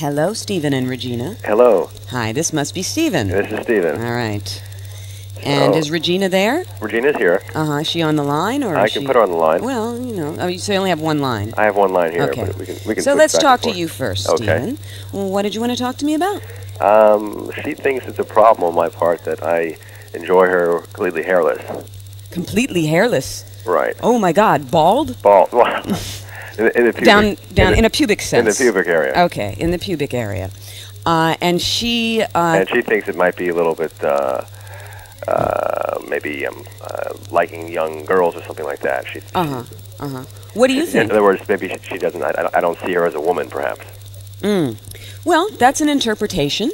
Hello, Stephen and Regina. Hello. Hi, this must be Stephen. This is Stephen. All right. And is Regina there? Regina's here. Is she on the line, or I can put her on the line. Well, you know, so you only have one line. I have one line here, okay. but we can So let's talk to you first, okay. Stephen. Well, what did you want to talk to me about? She thinks it's a problem on my part that I enjoy her completely hairless. Completely hairless? Right. Oh my God, bald? Bald. Well, in the pubic, down in a pubic sense. In the pubic area. Okay, in the pubic area. And she thinks it might be a little bit maybe liking young girls or something like that. What do you think? In other words, maybe she doesn't. I don't see her as a woman, perhaps. Well, that's an interpretation.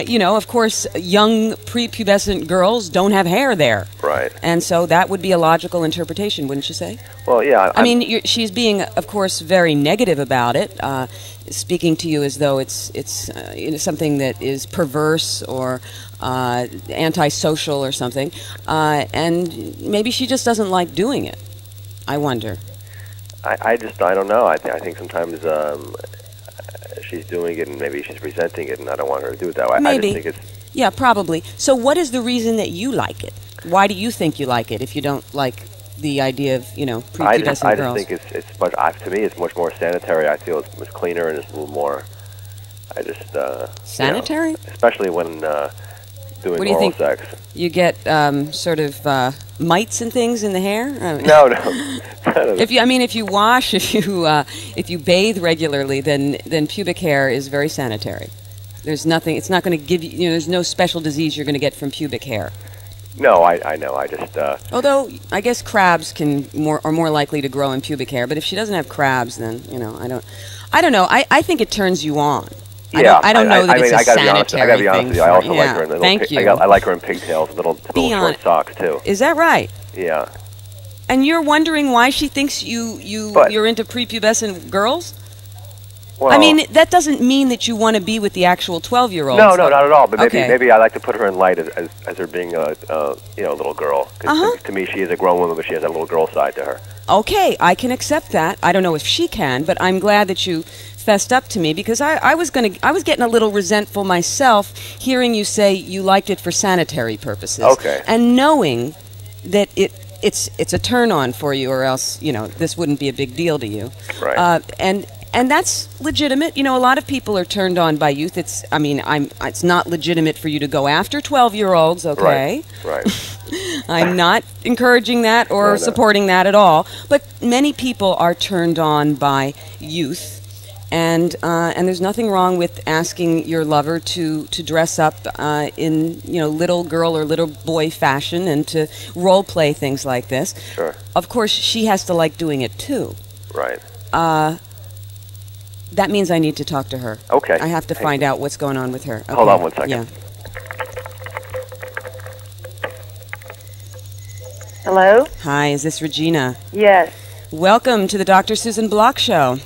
You know, of course, young prepubescent girls don't have hair there. Right. And so that would be a logical interpretation, wouldn't you say? Well, yeah. I mean, she's being, of course, very negative about it, speaking to you as though it's you know, something that is perverse or antisocial or something. And maybe she just doesn't like doing it. I wonder. I don't know. I think sometimes she's doing it and maybe she's resenting it, and I don't want her to do it that way. Maybe. I just think it's... Yeah, probably. So what is the reason that you like it? Why do you think you like it if you don't like the idea of, you know, prepubescent girls? I just think it's much... to me, it's much more sanitary. I feel it's cleaner and it's a little more... sanitary? You know, especially when doing oral sex. You get sort of mites and things in the hair? No. If you wash, if you bathe regularly, then pubic hair is very sanitary. There's nothing. It's not going to give you. You know, there's no special disease you're going to get from pubic hair. No, I know. I just. Although I guess crabs are more likely to grow in pubic hair, but if she doesn't have crabs, then you know I don't know. I think it turns you on. Yeah, I don't know that it's a sanitary I gotta be honest with you. I also like her in little I like her in pigtails, little short socks too. Is that right? Yeah. And you're wondering why she thinks you're into prepubescent girls? Well, I mean, that doesn't mean that you want to be with the actual 12-year-olds. No, not at all. But maybe I like to put her in light as her being a little girl. Because to me, she is a grown woman, but she has that little girl side to her. Okay, I can accept that. I don't know if she can, but I'm glad that you fessed up to me, because I was getting a little resentful myself hearing you say you liked it for sanitary purposes. Okay. And knowing that it's a turn on for you, or else, you know, this wouldn't be a big deal to you. Right. And that's legitimate. You know, a lot of people are turned on by youth. It's not legitimate for you to go after 12-year-olds, okay? Right. I'm not encouraging that or supporting that at all. But many people are turned on by youth. And there's nothing wrong with asking your lover to dress up in, you know, little girl or little boy fashion and to role play things like this. Sure. Of course, she has to like doing it too. Right. That means I need to talk to her. Okay. I have to find out what's going on with her. Okay. Hold on one second. Yeah. Hello? Hi, is this Regina? Yes. Welcome to the Dr. Susan Block Show.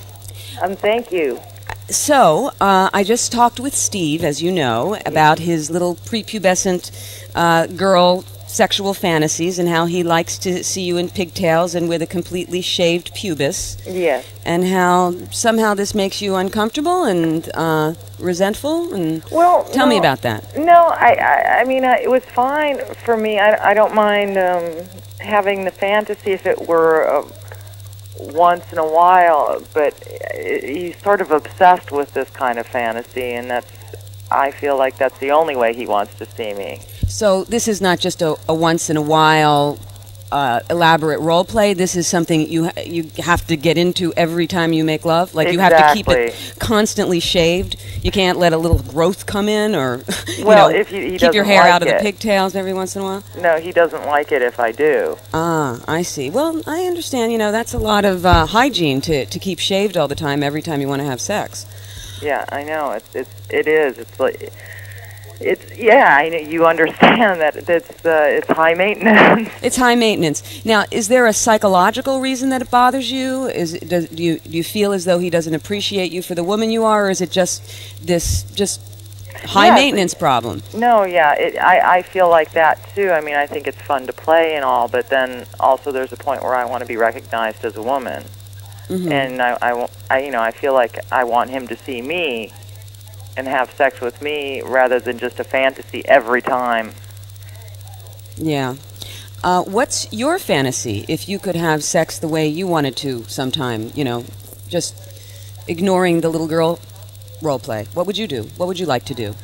Thank you. So, I just talked with Steve, as you know, about his little prepubescent girl sexual fantasies and how he likes to see you in pigtails and with a completely shaved pubis. Yes. And how somehow this makes you uncomfortable and resentful. And tell me about that. No, I mean, it was fine for me. I don't mind having the fantasy if it were once in a while, but he's sort of obsessed with this kind of fantasy, and I feel like that's the only way he wants to see me. So this is not just a once in a while elaborate role play. This is something you have to get into every time you make love. Like you have to keep it constantly shaved. You can't let a little growth come in, or if he keep your hair like out of the pigtails every once in a while. No, he doesn't like it if I do. Ah, I see. Well, I understand. You know, that's a lot of hygiene to keep shaved all the time every time you want to have sex. Yeah, I know. It is. It's like. I know you understand that it's high maintenance. It's high maintenance. Now, is there a psychological reason that it bothers you? Do you feel as though he doesn't appreciate you for the woman you are, or is it just high maintenance problem? No, yeah, I feel like that too. I mean, I think it's fun to play and all, but then also there's a point where I want to be recognized as a woman. and I feel like I want him to see me and have sex with me rather than just a fantasy every time. Yeah. What's your fantasy if you could have sex the way you wanted to sometime, just ignoring the little girl role play? What would you do? What would you like to do?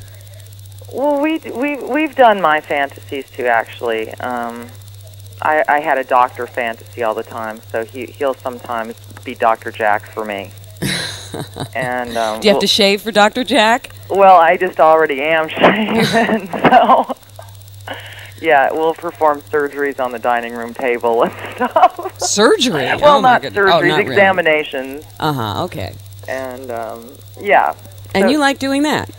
Well, we've done my fantasies too, actually. I had a doctor fantasy all the time, so he'll sometimes be Dr. Jack for me. And do you have to shave for Dr. Jack? Well, I just already am shaven, so yeah, we'll perform surgeries on the dining room table and stuff. Surgery? Well, not surgeries, examinations. Really. Okay. And yeah. And you like doing that?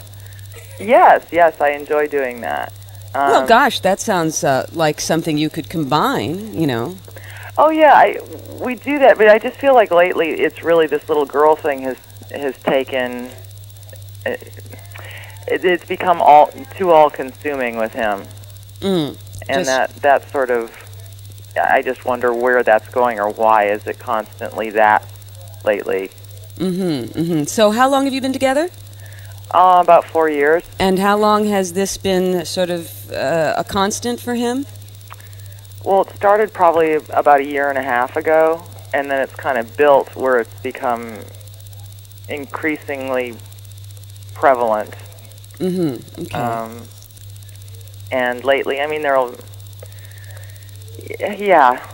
Yes, I enjoy doing that. Well, gosh, that sounds like something you could combine, Oh yeah, we do that, but I just feel like lately it's really this little girl thing has taken. It's become too all-consuming with him, and that sort of. I just wonder where that's going, or why is it constantly that lately? So, how long have you been together? About 4 years. And how long has this been sort of a constant for him? Well, it started probably about 1.5 years ago, and then it's kind of built where it's become increasingly prevalent. Okay. And lately, I mean,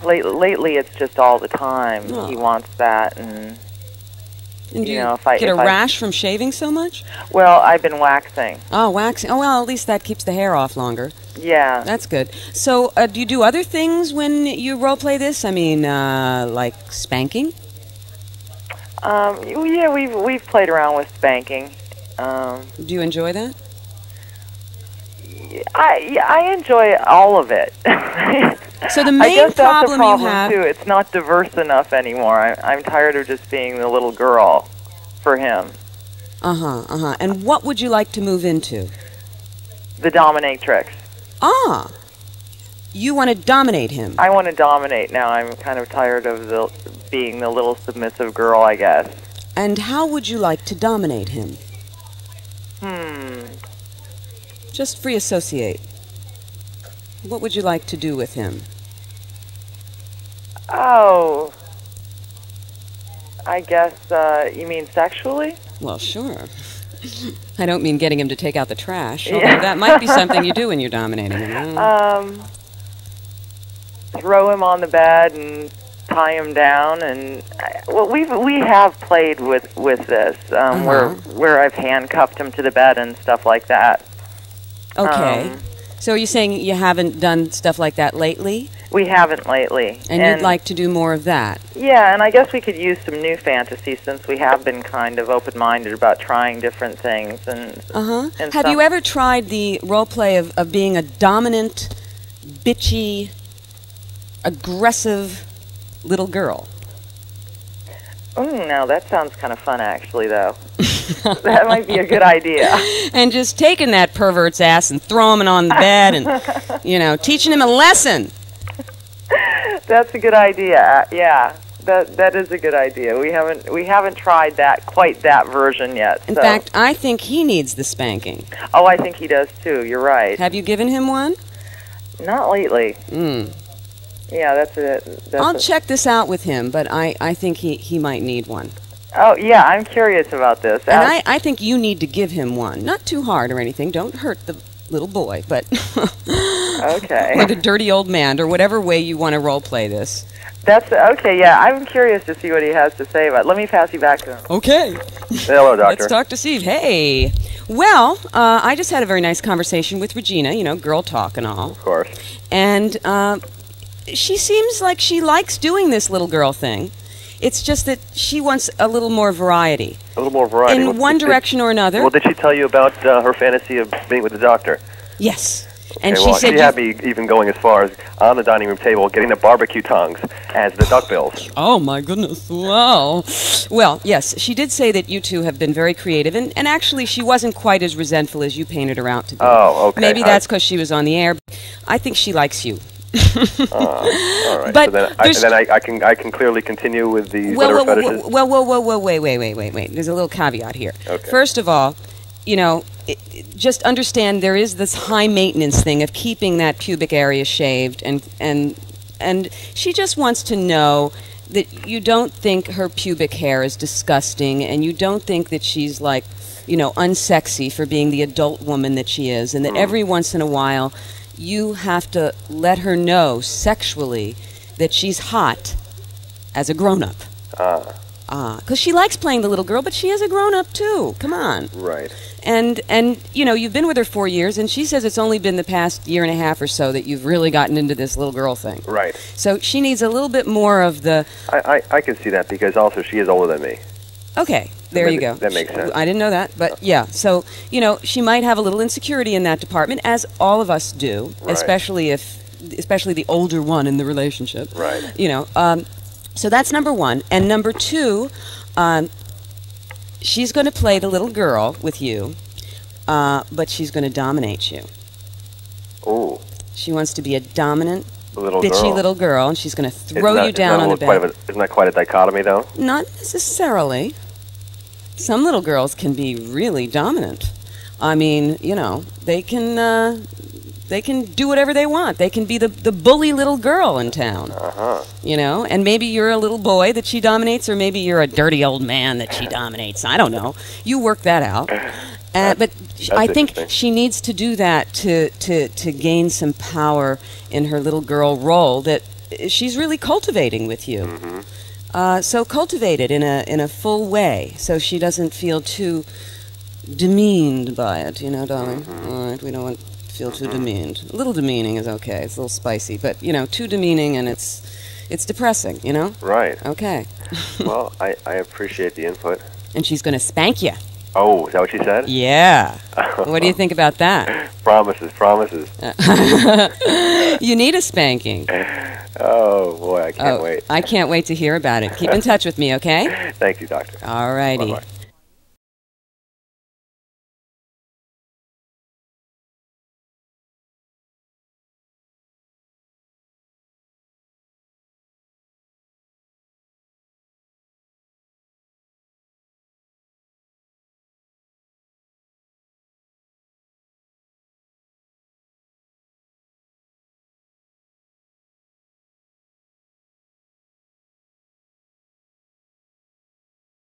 lately it's just all the time. Oh. He wants that, and do you get a rash from shaving so much? Well, I've been waxing. Oh, waxing. Oh, well, at least that keeps the hair off longer. Yeah. That's good. So, do you do other things when you role play this? I mean, like spanking? Yeah, we've played around with spanking. Do you enjoy that? I enjoy all of it. So the main problem you have too. It's not diverse enough anymore. I'm tired of just being the little girl for him. And what would you like to move into? The dominatrix. Ah, you want to dominate him. I want to dominate now. I'm kind of tired of being the little submissive girl, I guess. And how would you like to dominate him? Just free associate. What would you like to do with him? Oh, I guess you mean sexually? Well, sure. I don't mean getting him to take out the trash, although that might be something you do when you're dominating him. Throw him on the bed and tie him down, and we have played with this where I've handcuffed him to the bed and stuff like that. Okay. So are you saying you haven't done stuff like that lately? We haven't lately. And you'd like to do more of that? Yeah, and I guess we could use some new fantasies since we have been kind of open-minded about trying different things. And have you ever tried the role play of being a dominant, bitchy, aggressive little girl? No, that sounds kind of fun, actually, though. That might be a good idea. And just taking that pervert's ass and throwing him on the bed and, teaching him a lesson. That's a good idea. Yeah, that is a good idea. We haven't tried quite that version yet. In fact, I think he needs the spanking. Oh, I think he does too. You're right. Have you given him one? Not lately. Yeah, that's it. I'll check this out with him, but I think he might need one. Oh, yeah, I'm curious about this. And I think you need to give him one. Not too hard or anything. Don't hurt the little boy, but... Okay. Or the dirty old man, or whatever way you want to role play this. That's okay, yeah. I'm curious to see what he has to say about it. Let me pass you back to him. Okay. Hello, Doctor. Let's talk to Steve. Hey. Well, I just had a very nice conversation with Regina, girl talk and all. Of course. And she seems like she likes doing this little girl thing. It's just that she wants a little more variety. A little more variety. In one direction or another. Well, did she tell you about her fantasy of being with the doctor? Yes. Okay, and she said she had me even going as far as on the dining room table getting the barbecue tongs as the duckbills. Oh, my goodness. Wow. Well, yes, she did say that you two have been very creative, and actually she wasn't quite as resentful as you painted her out to be. Oh, okay. Maybe that's because she was on the air. I think she likes you. All right. But so then I can clearly continue with the fetishes. Wait. There's a little caveat here. Okay. First of all, just understand there is this high maintenance thing of keeping that pubic area shaved, and she just wants to know that you don't think her pubic hair is disgusting, and you don't think that she's like, unsexy for being the adult woman that she is, and that every once in a while you have to let her know sexually that she's hot as a grown-up. Because she likes playing the little girl, but she is a grown-up too. Come on. Right. And you've been with her 4 years, and she says it's only been the past year and a half or so that you've really gotten into this little girl thing. Right. So she needs a little bit more of the... I can see that, because also she is older than me. Okay, there you go. That makes sense. I didn't know that, but yeah. So, she might have a little insecurity in that department, as all of us do, Right. especially the older one in the relationship. Right. So that's number one. And number two, she's going to play the little girl with you, but she's going to dominate you. Ooh. She wants to be a dominant, Little bitchy girl. little girl, and she's going to throw you down on the bed. Isn't that quite a dichotomy, though? Not necessarily. Some little girls can be really dominant. I mean, they can do whatever they want. They can be the bully little girl in town. And maybe you're a little boy that she dominates, or maybe you're a dirty old man that she dominates. I don't know. You work that out. But I think she needs to do that to gain some power in her little girl role that she's really cultivating with you. So cultivate it in a full way, so she doesn't feel too demeaned by it. Darling. All right, we don't want to feel too demeaned. A little demeaning is okay. It's a little spicy, but too demeaning and it's depressing. Right. Okay. Well, I appreciate the input. And she's going to spank you. Oh, is that what she said? Yeah. What do you think about that? Promises. You need a spanking. Oh, boy, I can't wait. I can't wait to hear about it. Keep in touch with me, okay? Thank you, Doctor. All righty. Bye-bye.